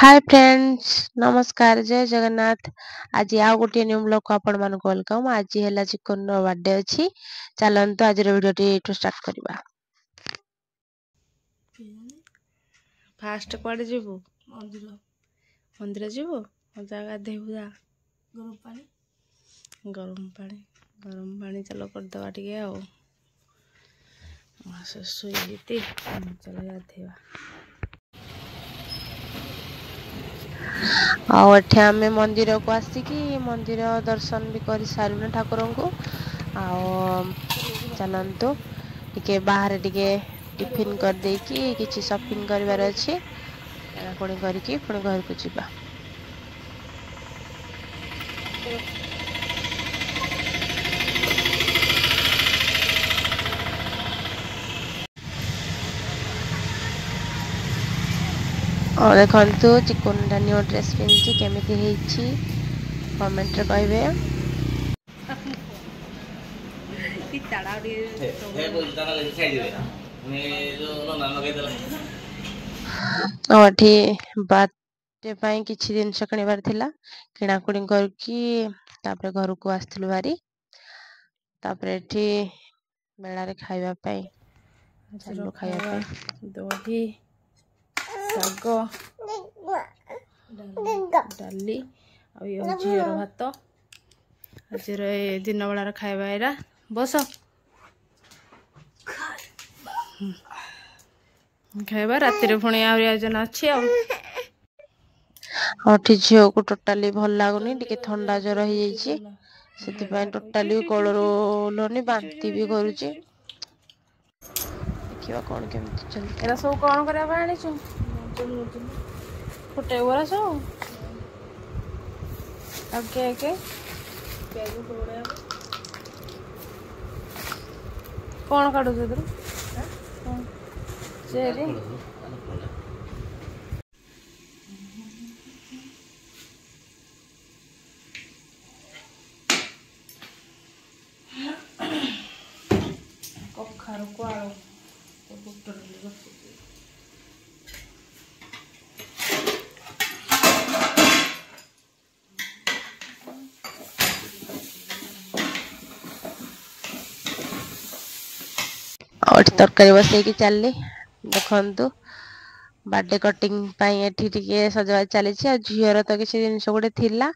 Hi friends, नमस्कार, जय जगन्नाथ। आज आउ गोटे न्यू ब्लॉग को आपण मानको वेलकम। आज हैला चिकन रो बर्थडे अछि। चलंतु आज रो वीडियो टी स्टार्ट करबा। फास्ट पड़ जीवो मंदिर मंदिर जीवो मजा गाधेबू जा गरम पानी चलो कर दवा टिके आ सुईती चलो गाधेबा। आठे आम मंदिर को आसिकी मंदिर दर्शन भी कर सारूना ठाकुर को। चलतु टिके बाहर टिके टिफिन कर देकी किछि शॉपिंग करबार अछि। पुणी करके पुणी घर को जीवा। और देखंतु चिकन न्यू ड्रेस पिंची केमिति हेछि कमेंट रे कहबे। बर्थडे पाई किछि दिन किणवार थिला किणाकुणी करके तापर घर को आस्थिलु बारी। तापर एठी मेला रे खाइबा पाई चलो खाइबा पाई दही साग डाली आ ये झीर भात आज दिन बेलार खाइबा एरा बस खाइबा राति पुणी आयोजन अच्छी झील को टोटाली भल लगुनि टिके ठंडा ज्वर हो जाइए से टोटाली कलर बांती भी करुचे। देखिए कौन केमती चलता है सब कौन करने फुटे बोला सब आगे कौन काटु चेरी कखार को आलू और तरकारी बसैकी चलली। देखंतु बर्थडे कटिंग पाई एठी टिके सजवाज चली झीर तो किसी जिनस गोटे थिला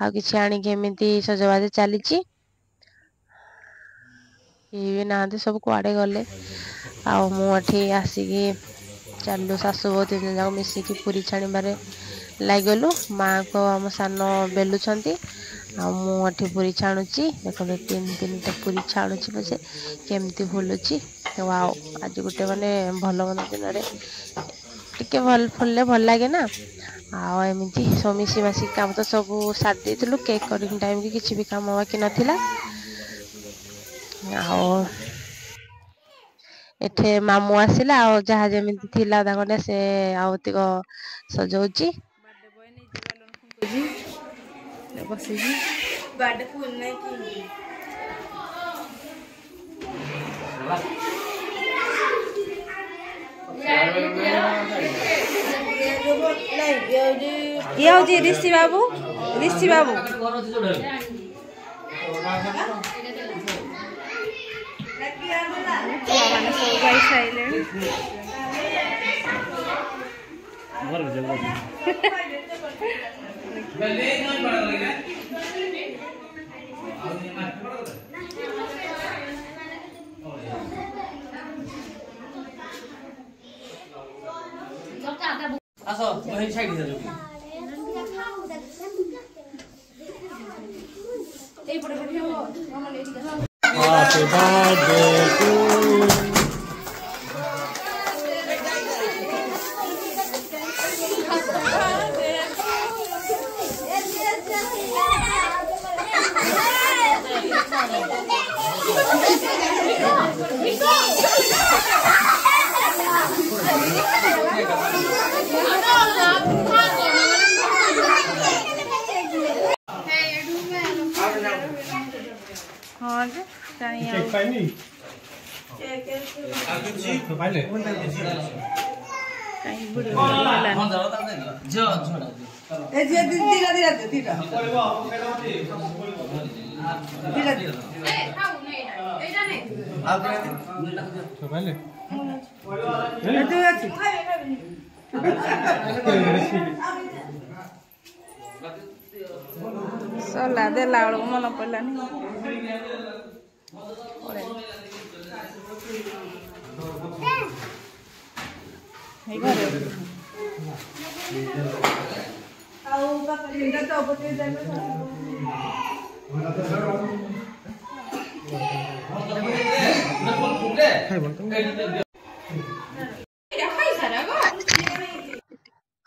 आ किछि आनिके एमिति सजवाज चली ना सब कुआडे गले आठी आसिकी चलू सासु बो तीन जाक मिसिकी पूरी छाणीबारे लागलु। माँ को आम सान बेलुंट आठी पूरी छाणुची देख तीन तीन पूरी छाणुची पचे केमती फुलुची। वाओ आज गोटे माने भल मन दिन टिके भल फुलले भल लगे ना आमती सब मिसी मासिक काम तो सब साथ देलु। केक कटिंग टाइम की किसी भी काम बाकी नाला एठे मामू आसिला जहा जमीती थिला ताकने से आउतिक सजौची ये ऋषि बाबू Happy birthday to you. हाँ जी चाहिए कहीं बुढ़ी मिला ए जे धीरे धीरे धीरे सला देला मन पड़ानी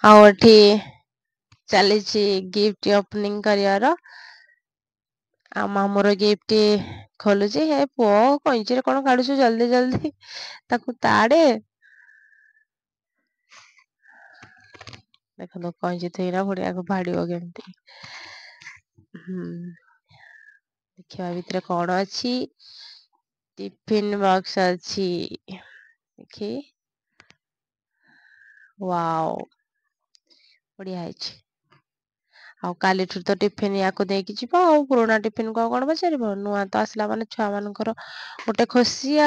आउठी चली गिफ्ट ओपनिंग करियार आ मामूर गिफ्ट खोलुची हे पुओ कंची कौन काढुछु जल्दी जल्दी ताकू ताड़े देख दो कंची थईरा बड़िया को भाड़ियो केमती देखिया भितर कौन अच्छी टिफिन बॉक्स अच्छी देखी वाओ बढ़िया है आउ काली ठुर तो टिफिन या को देकी जीव आ पुराना टिफिन को कौन पचारिबो नुआ तो आसला माने छुआ मानकर गोटे खुशी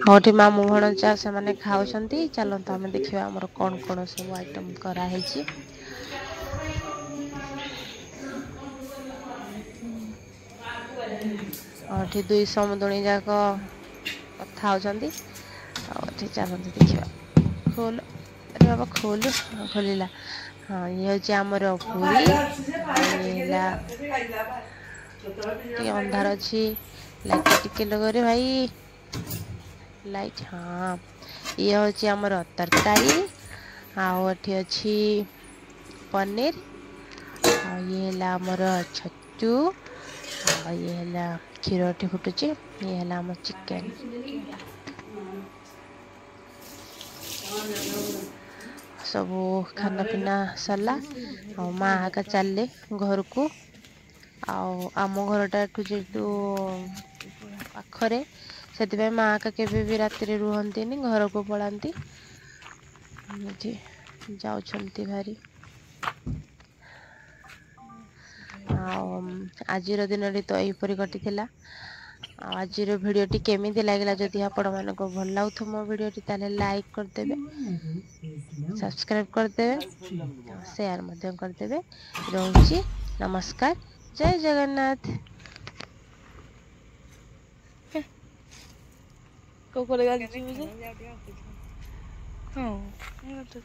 आउठी मामू भणचा से माने खाउछंती चलंत हमें देखिबा हमर कोन कोन सब आइटम करा हेची आउठी दुई समुदणी जाक कथा होचंती आउठी चलंत देखिबा खोल अरे बाबा खोल खोलिला हाँ ये होची हमर पूरी येला अंधार अच्छी लाइट टिके लगरे भाई लाइट हाँ ये होची हमर तरकारी आठी अच्छी पनीर ये हमर छतु ये क्षीर फुटुची ये हमर चिकेन सब खाना पीना सरला माँ आका चलले घर को आम घरटा जेतु पाखरे से माँ आका केबे भी राति रुहंती घर को पलांती जाउछंती भारी आज दिन तो यहीपरी कटी आज भिडियोटी केमिति लागला जदि आपण मानको भल लागथो मो भिडियोटी ताले लाइक करदेबे सब्सक्राइब करदेबे शेयर मध्य करदेबे रहूची नमस्कार जय जगन्नाथ को कोलेगा जी मुझे हां ये तो